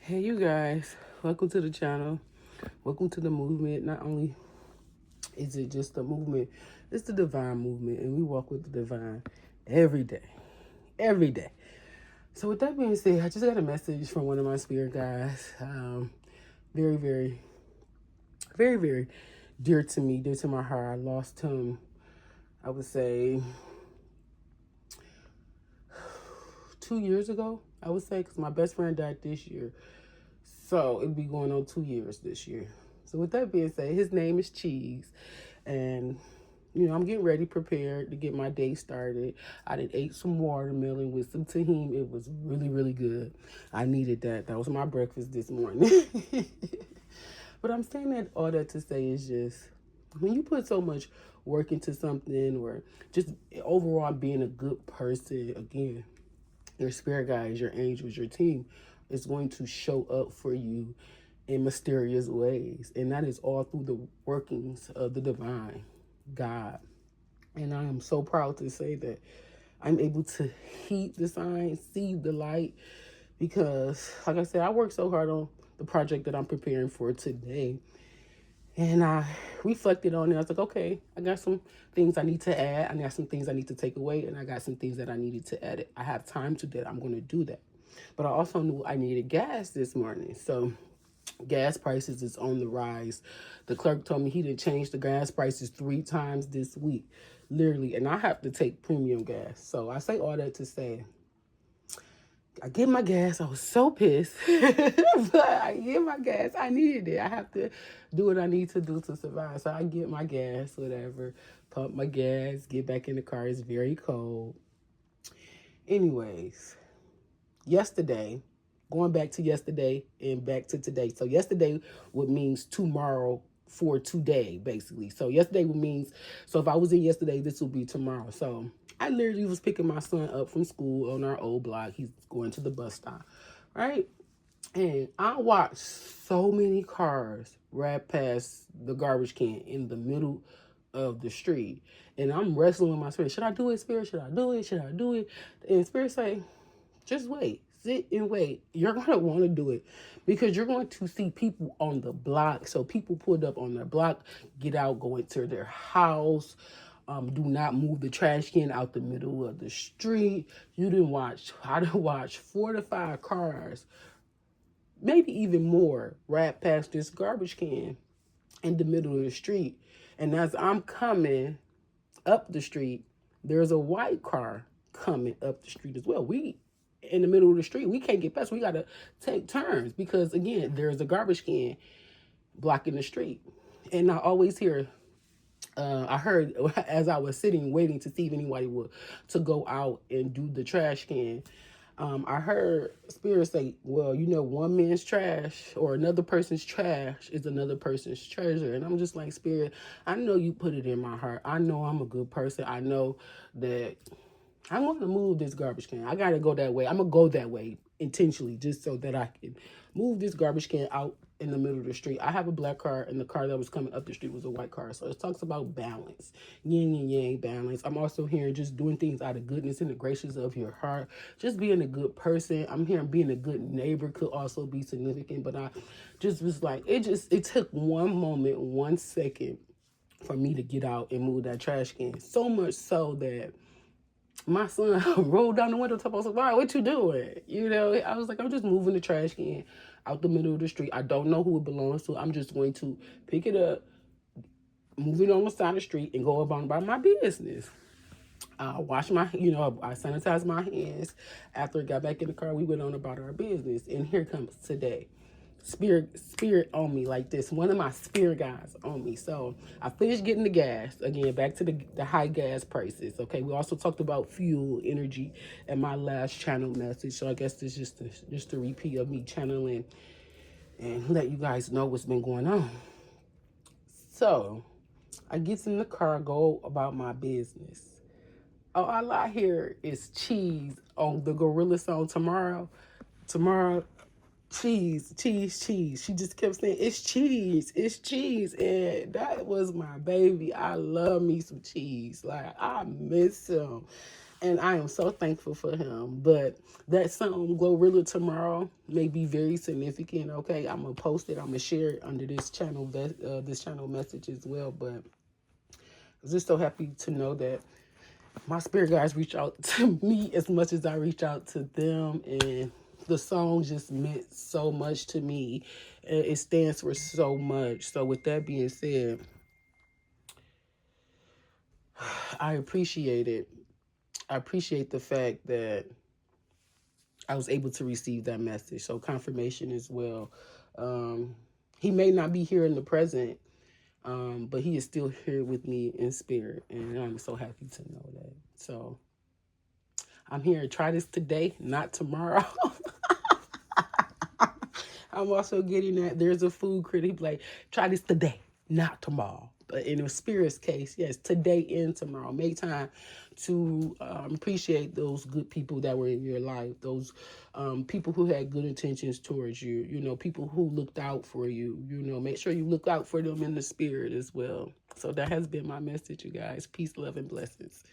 Hey, you guys, welcome to the channel. Welcome to the movement. Not only is it just a movement, it's the divine movement, and we walk with the divine every day. Every day. So, with that being said, I just got a message from one of my spirit guys. Very, very, very, very dear to me, dear to my heart. I lost him, I would say, 2 years ago, I would say, because my best friend died this year. So it'll be going on 2 years this year. So with that being said, his name is Cheese. And, I'm getting ready, prepared to get my day started. I did ate some watermelon with some tahini. It was really, really good. I needed that. That was my breakfast this morning. But I'm saying that all that to say is just, when you put so much work into something, or just overall being a good person, again, your spirit guides, your angels, your team is going to show up for you in mysterious ways. And that is all through the workings of the divine God. And I am so proud to say that I'm able to heed the signs, see the light, because, like I said, I worked so hard on the project that I'm preparing for today. And I reflected on it. I was like, okay, I got some things I need to add. I got some things I need to take away. And I got some things that I needed to edit. I have time to do that. I'm going to do that. But I also knew I needed gas this morning. So gas prices is on the rise. The clerk told me he did change the gas prices 3 times this week. Literally. And I have to take premium gas. So I say all that to say, I get my gas. I was so pissed. But I get my gas. I needed it. I have to do what I need to do to survive. So I get my gas, whatever. Pump my gas. Get back in the car. It's very cold. Anyways, yesterday, going back to yesterday and back to today. So yesterday would means tomorrow for today, basically. So yesterday would means, so if I was in yesterday, this will be tomorrow. So I literally was picking my son up from school on our old block. He's going to the bus stop, right? And I watched so many cars right past the garbage can in the middle of the street. And I'm wrestling with my spirit. Should I do it, spirit? Should I do it? Should I do it? And spirit say, just wait. Sit and wait. You're going to want to do it because you're going to see people on the block. So people pulled up on their block, get out, go into their house. Do not move the trash can out the middle of the street. I didn't watch 4 to 5 cars, maybe even more, right past this garbage can in the middle of the street. And as I'm coming up the street, there's a white car coming up the street as well. We in the middle of the street, we can't get past. We got to take turns because, again, there's a garbage can blocking the street. And I always hear, I heard as I was sitting waiting to see if anybody would to go out and do the trash can. I heard Spirit say, well, one man's trash or another person's trash is another person's treasure. And I'm just like, Spirit, I know you put it in my heart. I know I'm a good person. I know that I want to move this garbage can. I got to go that way. I'm going to go that way intentionally just so that I can move this garbage can out in the middle of the street. I have a black car, and the car that was coming up the street was a white car. So it talks about balance, yin and yang balance. I'm also hearing just doing things out of goodness and the gracious of your heart, just being a good person. I'm hearing being a good neighbor could also be significant, but I just was like, it took one moment, 1 second for me to get out and move that trash can. So much so that my son rolled down the window top. I was like, wow, what you doing? I was like, I'm just moving the trash can out the middle of the street. I don't know who it belongs to. I'm just going to pick it up, move it on the side of the street, and go about my business. I wash my, I sanitized my hands. After I got back in the car, we went on about our business. And here comes today. Spirit on me like this. One of my spirit guys on me. So I finished getting the gas. Again, back to the high gas prices. Okay, we also talked about fuel, energy, and my last channel message. So I guess this is just a repeat of me channeling and let you guys know what's been going on. So I get in the car, go about my business. All I hear is cheese on the Gorilla song tomorrow. Cheese, cheese, cheese. She just kept saying, it's cheese, it's cheese. And that was my baby. I love me some cheese. Like, I miss him. And I am so thankful for him. But that song, Glorilla Tomorrow, may be very significant. Okay, I'm gonna post it. I'm gonna share it under this channel message as well. But I'm just so happy to know that my spirit guides reach out to me as much as I reach out to them, and the song just meant so much to me. It stands for so much. So with that being said, I appreciate it. I appreciate the fact that I was able to receive that message. So confirmation as well. Um, he may not be here in the present, but he is still here with me in spirit, and I'm so happy to know that. So I'm here to try this today, not tomorrow. I'm also getting that there's a food critic like, try this today, not tomorrow. But in a spirit's case, yes, today and tomorrow. Make time to appreciate those good people that were in your life, those people who had good intentions towards you, you know, people who looked out for you, you know, make sure you look out for them in the spirit as well. So that has been my message, you guys. Peace, love, and blessings.